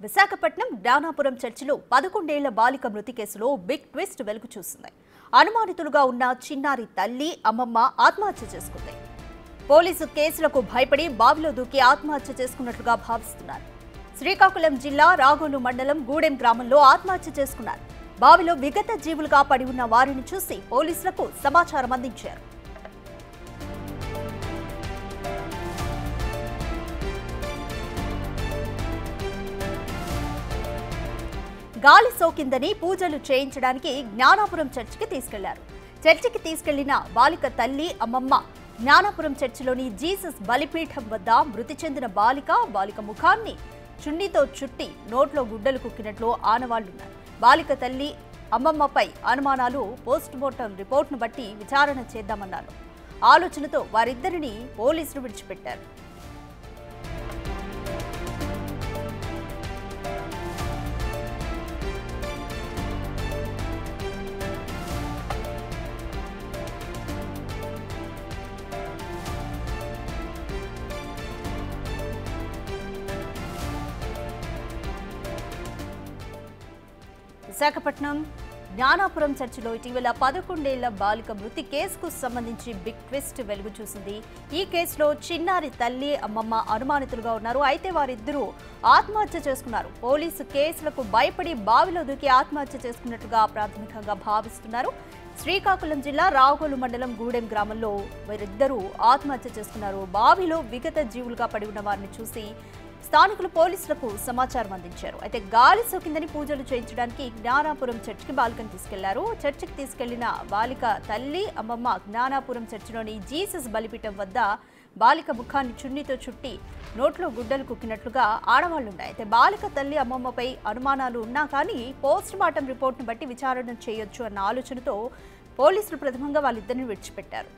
విశాఖపట్నం జ్ఞానాపురం చర్చిలో 11 ఏళ్ల బాలిక మృతి కేసులో బిగ్ ట్విస్ట్ వెలుగు చూసింది. అనుమానితులుగా ఉన్న చిన్నారి తల్లి, అమ్మమ్మ ఆత్మహత్య చేసుకుంది. పోలీసు కేసులకు భయపడి బావిలో దూకి ఆత్మహత్య చేసుకున్నట్లుగా భావిస్తున్నారు. శ్రీకాకుళం జిల్లా రాగోలు మండలం గూడెం గ్రామంలో ఆత్మహత్య చేసుకున్నారు. బావిలో విగత జీవులుగా పడి ఉన్న వారిని చూసి పోలీసులకు సమాచారం అందించారు. గాలి సోకిందని పూజలు చేయించడానికి జ్ఞానాపురం చర్చికి తీసుకెళ్లారు. చర్చికి తీసుకెళ్లిన బాలిక తల్లి, అమ్మమ్మ జ్ఞానాపురం చర్చిలోని జీసస్ బలిపీఠం వద్ద మృతి చెందిన బాలిక ముఖాన్ని చున్నీతో చుట్టి నోట్లో గుడ్డలు కుక్కినట్లు ఆనవాళ్లున్నారు. బాలిక తల్లి, అమ్మమ్మపై అనుమానాలు పోస్టుమార్టం రిపోర్టును బట్టి విచారణ చేద్దామన్నారు. ఆలోచనతో వారిద్దరిని పోలీసులు విడిచిపెట్టారు. విశాఖపట్నం జ్ఞానాపురం చర్చిలో ఇటీవల 11 ఏళ్ల బాలిక మృతి కేసుకు సంబంధించి బిగ్ ట్విస్ట్ వెలుగు చూసింది. ఈ కేసులో చిన్నారి తల్లి, అమ్మమ్మ అనుమానితులుగా ఉన్నారు. అయితే వారిద్దరూ ఆత్మహత్య చేసుకున్నారు. పోలీసు కేసులకు భయపడి బావిలో దూకి ఆత్మహత్య చేసుకున్నట్లుగా ప్రాథమికంగా భావిస్తున్నారు. శ్రీకాకుళం జిల్లా రాగోలు మండలం గూడెం గ్రామంలో వారిద్దరూ ఆత్మహత్య చేసుకున్నారు. బావిలో విగత జీవులుగా పడి ఉన్న వారిని చూసి స్థానికులు పోలీసులకు సమాచారం అందించారు. అయితే గాలి సోకిందని పూజలు చేయించడానికి జ్ఞానాపురం చర్చికి బాలికను తీసుకెళ్లారు. చర్చికి తీసుకెళ్లిన బాలిక తల్లి, అమ్మమ్మ జ్ఞానాపురం చర్చిలోని జీసస్ బలిపీఠం వద్ద బాలిక ముఖాన్ని చున్నీతో చుట్టి నోట్లో గుడ్డలు కుక్కినట్లుగా ఆడవాళ్లున్నాయి. అయితే బాలిక తల్లి, అమ్మమ్మపై అనుమానాలు ఉన్నా కానీ పోస్టుమార్టం రిపోర్టును బట్టి విచారణ చేయొచ్చు అన్న ఆలోచనతో పోలీసులు ప్రథమంగా వాళ్ళిద్దరిని విడిచిపెట్టారు.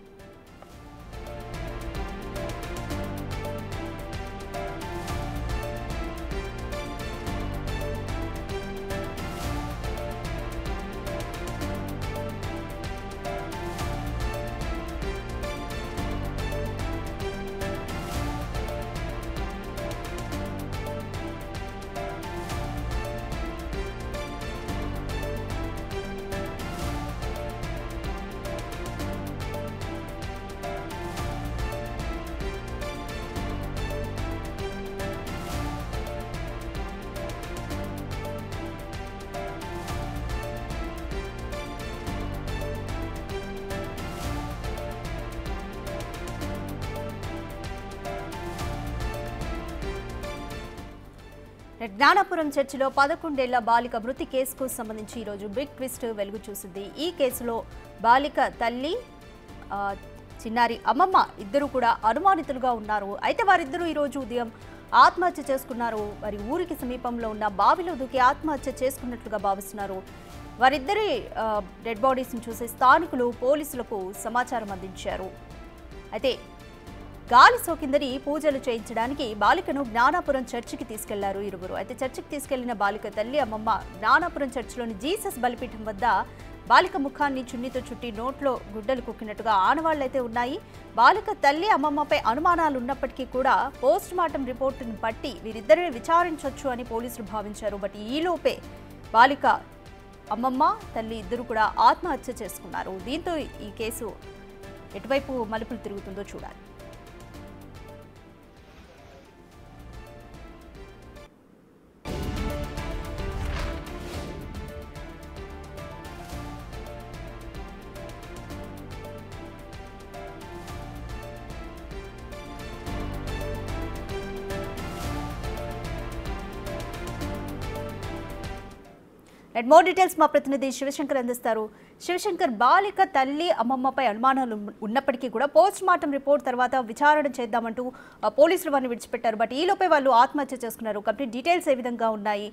జ్ఞానాపురం చర్చిలో 11 ఏళ్ల బాలిక మృతి కేసుకు సంబంధించి ఈరోజు బిగ్ ట్విస్ట్ వెలుగు చూసింది. ఈ కేసులో బాలిక తల్లి, చిన్నారి అమ్మమ్మ ఇద్దరు కూడా అనుమానితులుగా ఉన్నారు. అయితే వారిద్దరూ ఈరోజు ఉదయం ఆత్మహత్య చేసుకున్నారు. వారి ఊరికి సమీపంలో ఉన్న బావిలో దూకి ఆత్మహత్య చేసుకున్నట్లుగా భావిస్తున్నారు. వారిద్దరి డెడ్ బాడీస్ని చూసి స్థానికులు పోలీసులకు సమాచారం అందించారు. అయితే గాలి సోకిందని పూజలు చేయించడానికి బాలికను జ్ఞానాపురం చర్చికి తీసుకెళ్లారు ఇరువురు. అయితే చర్చికి తీసుకెళ్లిన బాలిక తల్లి, అమ్మమ్మ జ్ఞానాపురం చర్చిలోని జీసస్ బలిపీఠం వద్ద బాలిక ముఖాన్ని చున్నీతో చుట్టి నోట్లో గుడ్డలు కుక్కినట్టుగా ఆనవాళ్లైతే ఉన్నాయి. బాలిక తల్లి, అమ్మమ్మపై అనుమానాలు ఉన్నప్పటికీ కూడా పోస్టుమార్టం రిపోర్టును బట్టి వీరిద్దరిని విచారించవచ్చు అని పోలీసులు భావించారు. బట్ ఈలోపే బాలిక అమ్మమ్మ, తల్లి ఇద్దరు కూడా ఆత్మహత్య చేసుకున్నారు. దీంతో ఈ కేసు ఎటువైపు మలుపులు తిరుగుతుందో చూడాలి. మోర్ డీటెయిల్స్ మా ప్రతినిధి శివశంకర్ అందిస్తారు. శివశంకర్, బాలిక తల్లి, అమ్మమ్మపై అనుమానాలు ఉన్నప్పటికీ కూడా పోస్టుమార్టం రిపోర్ట్ తర్వాత విచారణ చేద్దామంటూ పోలీసులు వారిని విడిచిపెట్టారు. బట్ ఈలోపే వాళ్ళు ఆత్మహత్య చేసుకున్నారు. కంప్లీట్ డీటెయిల్స్ ఏ విధంగా ఉన్నాయి?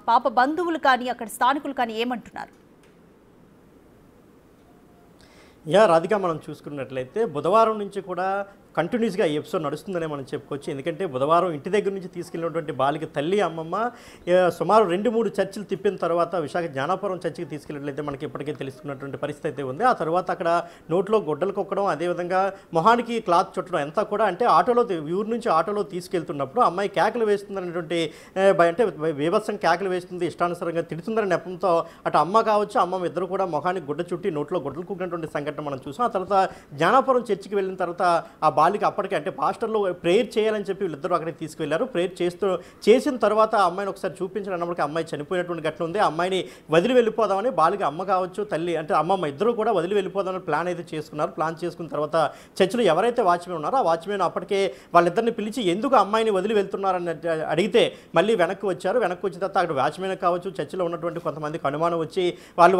పాప బంధువులు కానీ అక్కడ స్థానికులు కానీ ఏమంటున్నారు? రాధిక, మనం చూసుకున్నట్లయితే బుధవారం నుంచి కూడా కంటిన్యూస్గా ఈ ఎపిసోడ్ నడుస్తుందనే మనం చెప్పుకోవచ్చు. ఎందుకంటే బుధవారం ఇంటి దగ్గర నుంచి తీసుకెళ్ళినటువంటి బాలిక తల్లి అమ్మమ్మ సుమారు 2-3 చర్చిలు తిప్పిన తర్వాత విశాఖ జ్ఞానాపురం చర్చికి తీసుకెళ్ళినట్లయితే మనకి ఇప్పటికే తెలుసుకున్నటువంటి పరిస్థితి అయితే ఉంది. ఆ తర్వాత అక్కడ నోట్లో గొడ్డలు కొక్కడం, అదేవిధంగా మొహానికి క్లాత్ చుట్టడం ఎంత కూడా అంటే ఊరు నుంచి ఆటోలో తీసుకెళ్తున్నప్పుడు అమ్మాయి కేకలు వేస్తుందనేటువంటి అంటే బీభత్సం కేకలు వేస్తుంది, ఇష్టానుసారంగా తిడుతుందని నెపంతో అటు అమ్మ కావచ్చు అమ్మమ్మ ఇద్దరు కూడా మొహానికి గుడ్డ చుట్టి నోట్లో గొడ్డలు కుట్టినటువంటి సంఘటన మనం చూసాం. ఆ తర్వాత జ్ఞానాపురం చర్చికి వెళ్ళిన తర్వాత ఆ బాలిక అప్పటికే అంటే పాస్టర్లు ప్రేయర్ చేయాలని చెప్పి వీళ్ళిద్దరూ అక్కడికి తీసుకువెళ్ళారు. ప్రేయర్ చేసిన తర్వాత ఆ అమ్మాయిని ఒకసారి చూపించాలన్నప్పటికీ అమ్మాయి చనిపోయినటువంటి ఘటన ఉంది. ఆ అమ్మాయిని వదిలి వెళ్ళిపోదామని బాలిక అమ్మ కావచ్చు తల్లి అంటే అమ్మమ్మ ఇద్దరు కూడా వదిలి వెళ్ళిపోదామని ప్లాన్ అయితే చేసుకున్నారు. ప్లాన్ చేసుకున్న తర్వాత చర్చిలో ఎవరైతే వాచ్మెన్ ఉన్నారో ఆ వాచ్మెన్ అప్పటికే వాళ్ళిద్దరిని పిలిచి ఎందుకు అమ్మాయిని వదిలి వెళ్తున్నారని అడిగితే మళ్ళీ వెనక్కి వచ్చారు. వెనక్కి వచ్చిన తర్వాత అక్కడ వాచ్మెన్ కావచ్చు చర్చిలో ఉన్నటువంటి కొంతమందికి అనుమానం వచ్చి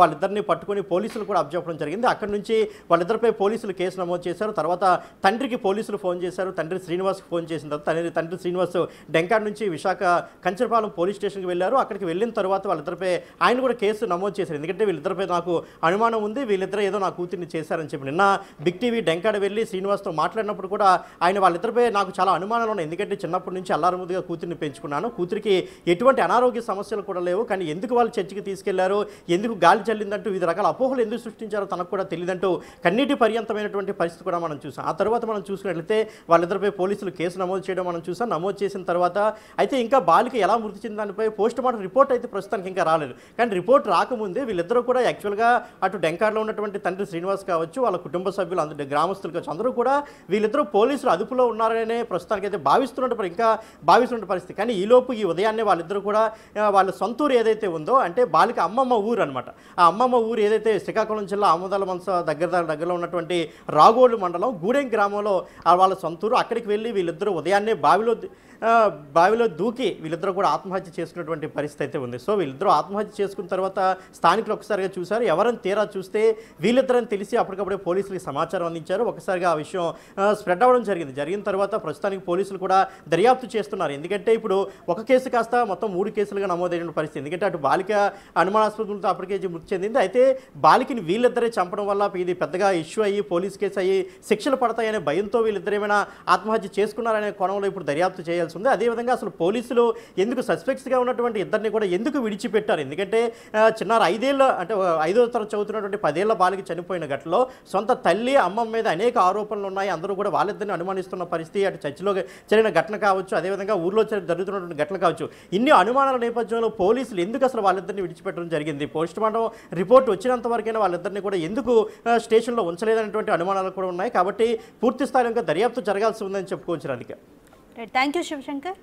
వాళ్ళిద్దరిని పట్టుకొని పోలీసులు కూడా అప్పచెప్పడం జరిగింది. అక్కడి నుంచి వాళ్ళిద్దరిపై పోలీసులు కేసు నమోదు చేశారు. తర్వాత తండ్రికి పోలీసులు ఫోన్ చేశారు. తండ్రి శ్రీనివాస్కి ఫోన్ చేసిన తర్వాత తండ్రి శ్రీనివాస్ డెంకాడ్ నుంచి విశాఖ కంచరపాలెం పోలీస్ స్టేషన్కి వెళ్ళారు. అక్కడికి వెళ్ళిన తర్వాత వాళ్ళిద్దరిపై ఆయన కూడా కేసు నమోదు చేశారు. ఎందుకంటే వీళ్ళిద్దరిపై నాకు అనుమానం ఉంది, వీళ్ళిద్దరు ఏదో నా కూతుర్ని చేశారని చెప్పి నిన్న బిగ్ టీవీ డెంకాడ్ వెళ్ళి శ్రీనివాస్తో మాట్లాడినప్పుడు కూడా ఆయన వాళ్ళిద్దరిపై నాకు చాలా అనుమానాలు ఉన్నాయి. ఎందుకంటే చిన్నప్పటి నుంచి అల్లారుముద్దుగా కూతుర్ని పెంచుకున్నాను, కూతురికి ఎటువంటి అనారోగ్య సమస్యలు కూడా లేవు, కానీ ఎందుకు వాళ్ళు చర్చికి తీసుకెళ్లారు, ఎందుకు గాలి చల్లిందంటూ వివిధ రకాల అపోహలు ఎందుకు సృష్టించారో తనకు కూడా తెలియదంటూ కన్నీటి పర్యంతమైనటువంటి పరిస్థితి కూడా మనం చూసాం. ఆ తర్వాత మనం చూసుకున్నట్లయితే వాళ్ళిద్దరిపై పోలీసులు కేసు నమోదు చేయడం మనం చూసాం. నమోదు చేసిన తర్వాత అయితే ఇంకా బాలిక ఎలా మృతి చెందిన దానిపై పోస్ట్ మార్టం రిపోర్ట్ అయితే ప్రస్తుతానికి ఇంకా రాలేదు. కానీ రిపోర్ట్ రాకముందే వీళ్ళిద్దరూ కూడా యాక్చువల్గా అటు డెంకాడ్లో ఉన్నటువంటి తండ్రి శ్రీనివాస్ కావచ్చు వాళ్ళ కుటుంబ సభ్యులు అందరూ గ్రామస్తులు కావచ్చు అందరూ కూడా వీళ్ళిద్దరూ పోలీసులు అదుపులో ఉన్నారనే ప్రస్తుతానికి అయితే భావిస్తున్న పరిస్థితి. కానీ ఈలోపు ఈ ఉదయాన్నే వాళ్ళిద్దరూ కూడా వాళ్ళ సొంతూరు ఏదైతే ఉందో అంటే బాలిక అమ్మమ్మ ఊరు అనమాట. ఆ అమ్మమ్మ ఊరు ఏదైతే శ్రీకాకుళం జిల్లా ఆమోదాల మనస దగ్గరలో ఉన్నటువంటి రాగోలు మండలం గూడెం గ్రామంలో వాళ్ళ సొంతూరు. అక్కడికి వెళ్ళి వీళ్ళిద్దరూ ఉదయాన్నే బావిలో దూకి వీళ్ళిద్దరూ కూడా ఆత్మహత్య చేసుకున్నటువంటి పరిస్థితి అయితే ఉంది. సో వీళ్ళిద్దరూ ఆత్మహత్య చేసుకున్న తర్వాత స్థానికులు ఒకసారిగా చూశారు. ఎవరని తీరా చూస్తే వీళ్ళిద్దరని తెలిసి అప్పటికప్పుడే పోలీసులకు సమాచారం అందించారు. ఒకసారిగా ఆ విషయం స్ప్రెడ్ అవ్వడం జరిగిన తర్వాత ప్రస్తుతానికి పోలీసులు కూడా దర్యాప్తు చేస్తున్నారు. ఎందుకంటే ఇప్పుడు ఒక కేసు కాస్త మొత్తం 3 కేసులుగా నమోదైన పరిస్థితి. ఎందుకంటే అటు బాలిక అనుమానాస్పదంతో అప్పటికే మృతి చెందింది. అయితే బాలికని వీళ్ళిద్దరే చంపడం వల్ల ఇది పెద్దగా ఇష్యూ అయ్యి పోలీస్ కేసు అయ్యి శిక్షలు పడతాయనే భయంతో వీళ్ళిద్దరు ఏమైనా ఆత్మహత్య చేసుకున్నారనే కోణంలో ఇప్పుడు దర్యాప్తు చేయాల్సి ఉంది. అదేవిధంగా అసలు పోలీసులు ఎందుకు సస్పెక్ట్స్గా ఉన్నటువంటి ఇద్దరిని కూడా ఎందుకు విడిచిపెట్టారు? ఎందుకంటే చిన్నారు 5వ తరగతి చదువుతున్నటువంటి 10 ఏళ్ల బాలిక చనిపోయిన ఘటనలో సొంత తల్లి అమ్మమ్మ మీద అనేక ఆరోపణలు ఉన్నాయి. అందరూ కూడా వాళ్ళిద్దరిని అనుమానిస్తున్న పరిస్థితి. అటు చర్చిలో జరిగిన ఘటన కావచ్చు, అదేవిధంగా ఊర్లో జరుగుతున్నటువంటి ఘటన కావచ్చు. ఇన్ని అనుమానాల నేపథ్యంలో పోలీసులు ఎందుకు అసలు వాళ్ళిద్దరిని విడిచిపెట్టడం జరిగింది? పోస్ట్ మార్టం రిపోర్ట్ వచ్చినంత వరకైనా వాళ్ళిద్దరిని కూడా ఎందుకు స్టేషన్లో ఉంచలేదనేటువంటి అనుమానాలు కూడా ఉన్నాయి. కాబట్టి పూర్తి స్థాయిలో ఇంకా దర్యాప్తు జరగాల్సి ఉందని చెప్పుకోవచ్చు. రాధిక. Thank you Shivshankar.